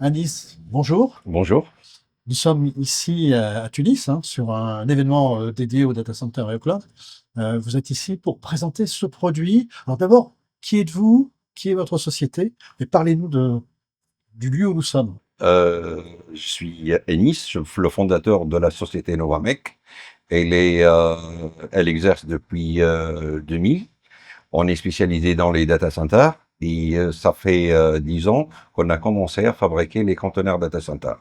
Anis, bonjour. Bonjour. Nous sommes ici à Tunis sur un événement dédié au data center et au cloud. Vous êtes ici pour présenter ce produit. Alors d'abord, qui êtes-vous? Qui est votre société? Et parlez-nous du lieu où nous sommes. Je suis Enis, je suis le fondateur de la société Novamec. Elle exerce depuis 2000. On est spécialisé dans les data centers et ça fait 10 ans qu'on a commencé à fabriquer les conteneurs data center.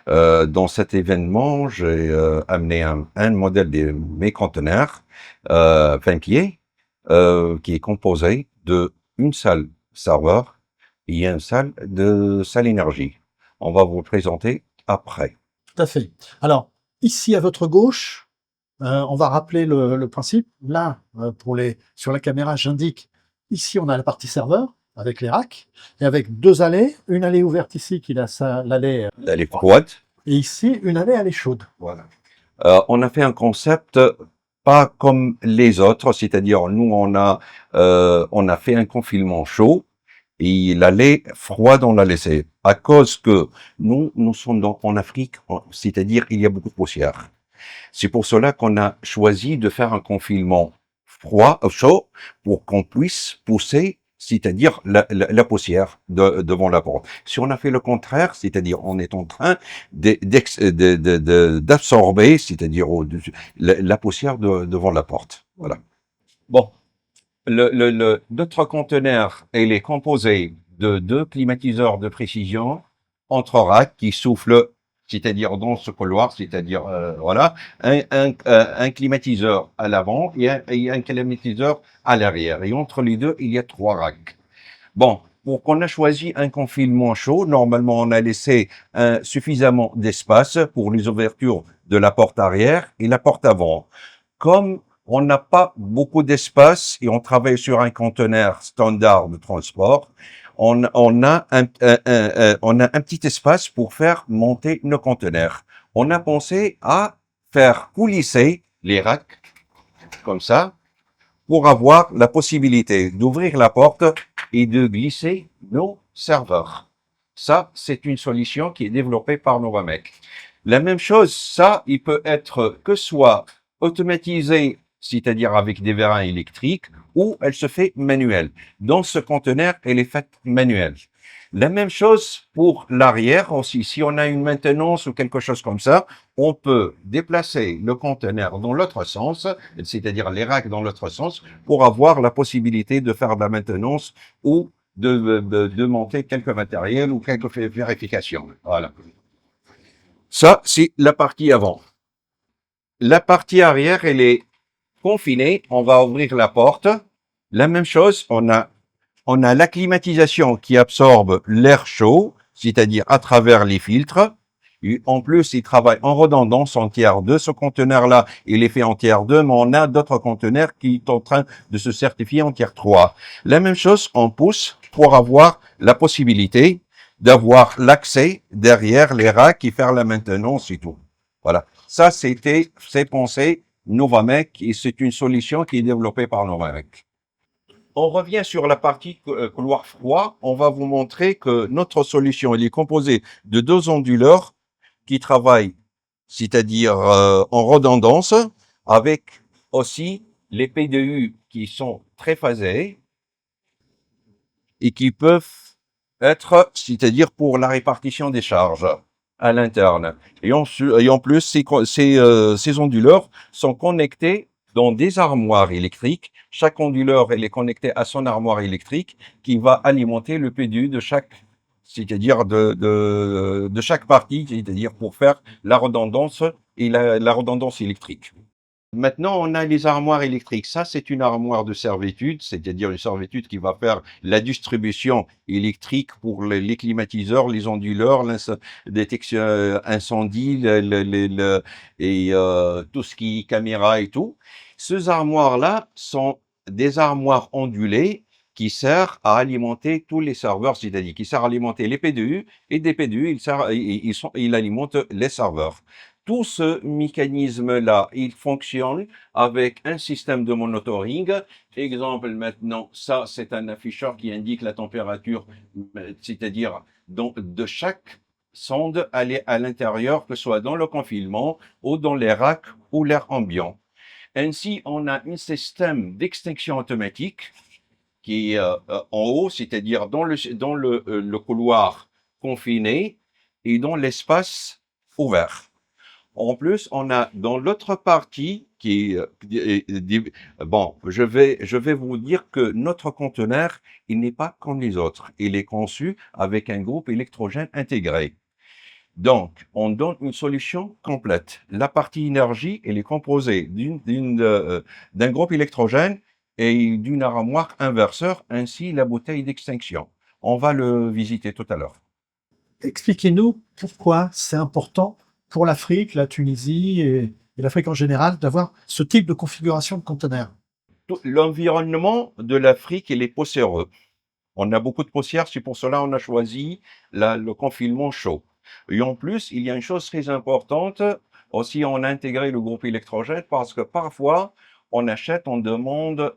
Dans cet événement, j'ai amené un modèle de mes conteneurs 20 pieds qui est composé de une salle serveur et une salle énergie. On va vous le présenter après. Tout à fait. Alors, ici à votre gauche, on va rappeler le principe. Là, sur la caméra, j'indique, ici on a la partie serveur avec les racks et avec deux allées, une allée ouverte ici qui est l'allée Elle est froide. et ici une allée chaude. Voilà. On a fait un concept pas comme les autres, c'est-à-dire nous on a fait un confinement chaud et l'allée froide on l'a laissé à cause que nous sommes en Afrique, c'est-à-dire il y a beaucoup de poussière. C'est pour cela qu'on a choisi de faire un confinement chaud, pour qu'on puisse pousser, c'est-à-dire la poussière devant la porte. Si on a fait le contraire, c'est-à-dire on est en train d'absorber, c'est-à-dire la poussière devant la porte. Voilà. Bon, notre conteneur, il est composé de 2 climatiseurs de précision entre racks qui soufflent, c'est-à-dire dans ce couloir, c'est-à-dire voilà, un climatiseur à l'avant et un climatiseur à l'arrière. Et entre les deux, il y a 3 racks. Bon, pour qu'on a choisi un confinement chaud, normalement on a laissé suffisamment d'espace pour les ouvertures de la porte arrière et la porte avant. Comme on n'a pas beaucoup d'espace et on travaille sur un conteneur standard de transport, on a un petit espace pour faire monter nos conteneurs. On a pensé à faire coulisser les racks comme ça pour avoir la possibilité d'ouvrir la porte et de glisser nos serveurs. Ça, c'est une solution qui est développée par Novamec. La même chose, ça, il peut être que soit automatisé, c'est-à-dire avec des vérins électriques, ou elle se fait manuelle. Dans ce conteneur, elle est faite manuelle. La même chose pour l'arrière aussi. Si on a une maintenance ou quelque chose comme ça, on peut déplacer le conteneur dans l'autre sens, c'est-à-dire les racks dans l'autre sens, pour avoir la possibilité de faire de la maintenance ou de monter quelques matériels ou quelques vérifications. Voilà. Ça, c'est la partie avant. La partie arrière, elle est confinée. On va ouvrir la porte. La même chose, on a la climatisation qui absorbe l'air chaud, c'est-à-dire à travers les filtres. Et en plus, il travaille en redondance en tiers 2. Ce conteneur-là, il est fait en tiers 2, mais on a d'autres conteneurs qui sont en train de se certifier en tiers 3. La même chose, on pousse pour avoir la possibilité d'avoir l'accès derrière les racks et faire la maintenance et tout. Voilà. Ça, c'est pensé Novamec et c'est une solution qui est développée par Novamec. On revient sur la partie couloir froid. On va vous montrer que notre solution, elle est composée de 2 onduleurs qui travaillent, c'est-à-dire en redondance, avec aussi les PDU qui sont très phasés et qui peuvent être, c'est-à-dire pour la répartition des charges à l'interne. Et en plus, ces onduleurs sont connectés dans des armoires électriques. Chaque onduleur, elle est connectée à son armoire électrique qui va alimenter le PDU de chaque, c'est-à-dire de chaque partie, c'est-à-dire pour faire la redondance et la redondance électrique. Maintenant, on a les armoires électriques. Ça, c'est une armoire de servitude, c'est-à-dire une servitude qui va faire la distribution électrique pour les climatiseurs, les onduleurs, détection incendie, et tout ce qui est caméra et tout. Ces armoires-là sont des armoires ondulées qui servent à alimenter tous les serveurs, c'est-à-dire qui servent à alimenter les PDU, et des PDU, ils alimentent les serveurs. tout ce mécanisme-là, il fonctionne avec un système de monitoring. Exemple maintenant, ça c'est un afficheur qui indique la température, c'est-à-dire de chaque sonde à l'intérieur, que ce soit dans le confinement ou dans les racks ou l'air ambiant. Ainsi, on a un système d'extinction automatique qui est en haut, c'est-à-dire le couloir confiné et dans l'espace ouvert. En plus, on a dans l'autre partie bon, je vais vous dire que notre conteneur, il n'est pas comme les autres. Il est conçu avec un groupe électrogène intégré. Donc, on donne une solution complète. La partie énergie, elle est composée d'un groupe électrogène et d'une armoire inverseur, ainsi la bouteille d'extinction. On va le visiter tout à l'heure. Expliquez-nous pourquoi c'est important pour l'Afrique, la Tunisie et l'Afrique en général d'avoir ce type de configuration de conteneur. L'environnement de l'Afrique, il est poussiéreux. On a beaucoup de poussière, c'est pour cela qu'on a choisi le confinement chaud. Et en plus, il y a une chose très importante, aussi on a intégré le groupe électrogène parce que parfois, on achète, on demande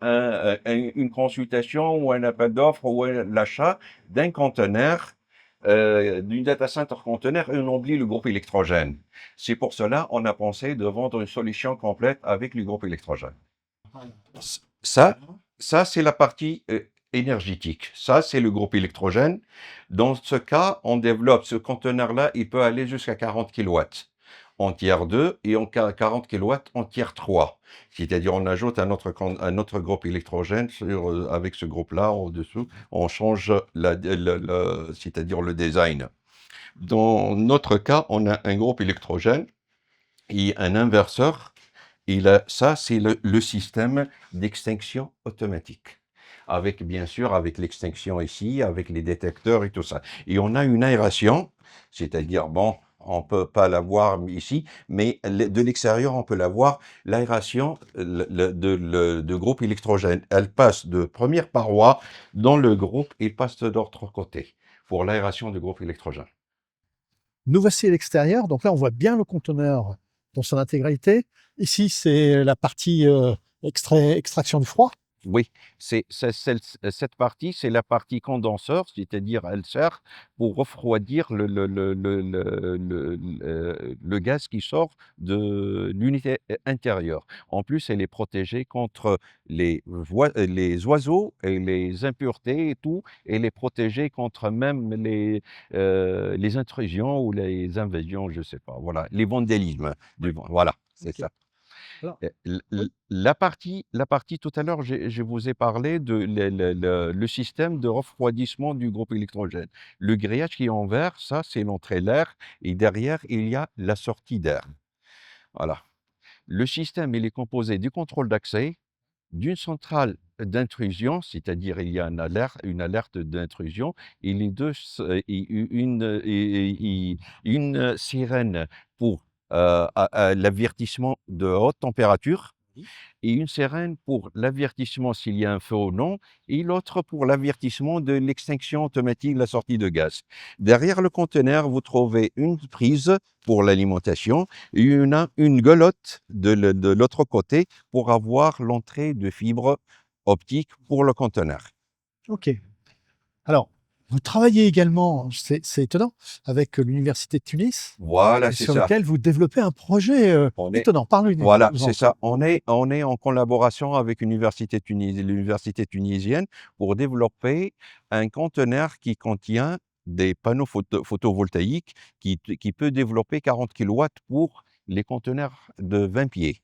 une consultation ou un appel d'offres ou l'achat d'un conteneur, d'une data center conteneur et on oublie le groupe électrogène. C'est pour cela qu'on a pensé de vendre une solution complète avec le groupe électrogène. Ça, ça c'est la partie énergétique. Ça, c'est le groupe électrogène. Dans ce cas, on développe ce conteneur-là, il peut aller jusqu'à 40 kW en tiers 2 et en 40 kW en tiers 3. C'est-à-dire, on ajoute un autre groupe électrogène avec ce groupe-là au-dessous. On change c'est-à-dire le design. Dans notre cas, on a un groupe électrogène et un inverseur. Et là, ça, c'est le système d'extinction automatique. Avec, bien sûr, avec l'extinction ici, avec les détecteurs et tout ça. Et on a une aération, c'est-à-dire, bon, on peut pas la voir ici, mais de l'extérieur, on peut la voir. L'aération de groupe électrogène, elle passe de première paroi dans le groupe et passe de l'autre côté pour l'aération du groupe électrogène. Nous voici à l'extérieur, donc là on voit bien le conteneur dans son intégralité. Ici c'est la partie extraction du froid. Oui, cette partie, c'est la partie condenseur, c'est-à-dire elle sert pour refroidir le gaz qui sort de l'unité intérieure. En plus, elle est protégée contre les oiseaux et les impuretés et tout. Elle est protégée contre même les intrusions ou les invasions, je sais pas. Voilà, les vandalismes. Voilà, c'est Ok. ça. Alors, La partie tout à l'heure, je vous ai parlé de le système de refroidissement du groupe électrogène. Le grillage qui est en vert, ça, c'est l'entrée d'air et derrière, il y a la sortie d'air. Voilà. Le système, il est composé du contrôle d'accès, d'une centrale d'intrusion, c'est-à-dire il y a une alerte d'intrusion, et une sirène pour l'avertissement de haute température, et une sirène pour l'avertissement s'il y a un feu ou non, et l'autre pour l'avertissement de l'extinction automatique de la sortie de gaz. Derrière le conteneur, vous trouvez une prise pour l'alimentation et une gueule de l'autre côté pour avoir l'entrée de fibres optiques pour le conteneur. ok. Alors, vous travaillez également, c'est étonnant, avec l'Université de Tunis, Voilà, et c'est sur ça. lequel vous développez un projet étonnant. Parlez-nous. Voilà, c'est ça. On est en collaboration avec l'université tunisienne pour développer un conteneur qui contient des panneaux photovoltaïques qui peut développer 40 kW pour les conteneurs de 20 pieds.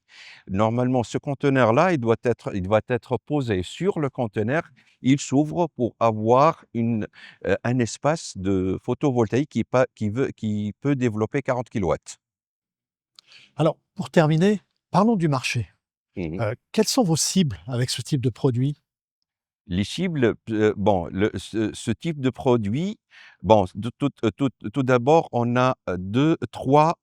Normalement, ce conteneur-là, il doit être posé sur le conteneur. Il s'ouvre pour avoir un espace de photovoltaïque qui peut développer 40 kW. Alors, pour terminer, parlons du marché. Mhm. Quelles sont vos cibles avec ce type de produit? Les cibles, bon, ce type de produit, bon, tout d'abord, on a trois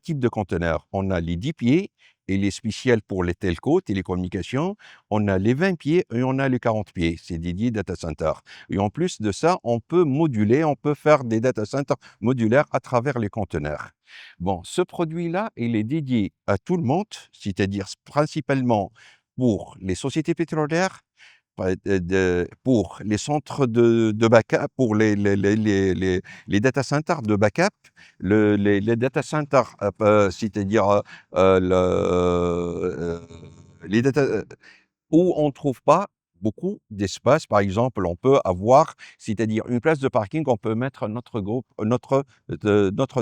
types de conteneurs. On a les 10 pieds il est spécial pour les telcos, télécommunications. On a les 20 pieds et on a les 40 pieds. C'est dédié data center. Et en plus de ça, on peut moduler, on peut faire des data centers modulaires à travers les conteneurs. Bon, ce produit-là, il est dédié à tout le monde, c'est-à-dire principalement pour les sociétés pétrolières, pour les centres de backup, pour les data centers de backup, les data centers, c'est-à-dire les data, où on ne trouve pas beaucoup d'espace. Par exemple, on peut avoir, c'est-à-dire une place de parking, on peut mettre notre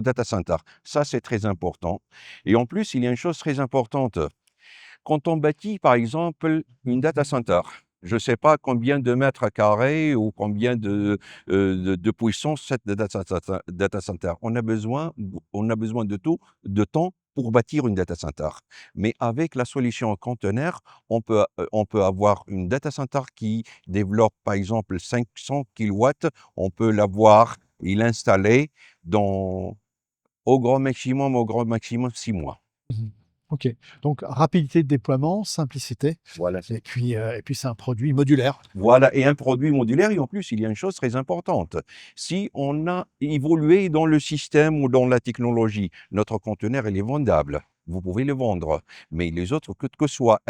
data center. Ça, c'est très important. Et en plus, il y a une chose très importante. Quand on bâtit, par exemple, une data center, je ne sais pas combien de mètres carrés ou combien de puissance cette data center. On a besoin de temps pour bâtir une data center. Mais avec la solution conteneur, on peut avoir une data center qui développe, par exemple, 500 kilowatts. On peut l'avoir et l'installer au grand maximum 6 mois. Mhm. Ok, donc rapidité de déploiement, simplicité, Voilà. et puis c'est un produit modulaire. Voilà, et un produit modulaire, et en plus, il y a une chose très importante. Si on a évolué dans le système ou dans la technologie, notre conteneur, il est vendable. Vous pouvez le vendre. Mais les autres, que soit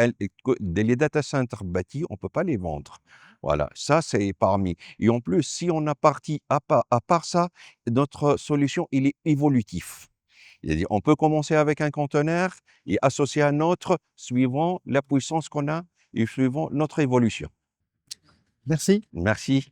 les data centers bâtis, on ne peut pas les vendre. Voilà, ça, c'est parmi. Et en plus, si on a parti à part ça, notre solution, il est évolutif. C'est-à-dire, on peut commencer avec un conteneur et associer un autre suivant la puissance qu'on a et suivant notre évolution. Merci. Merci.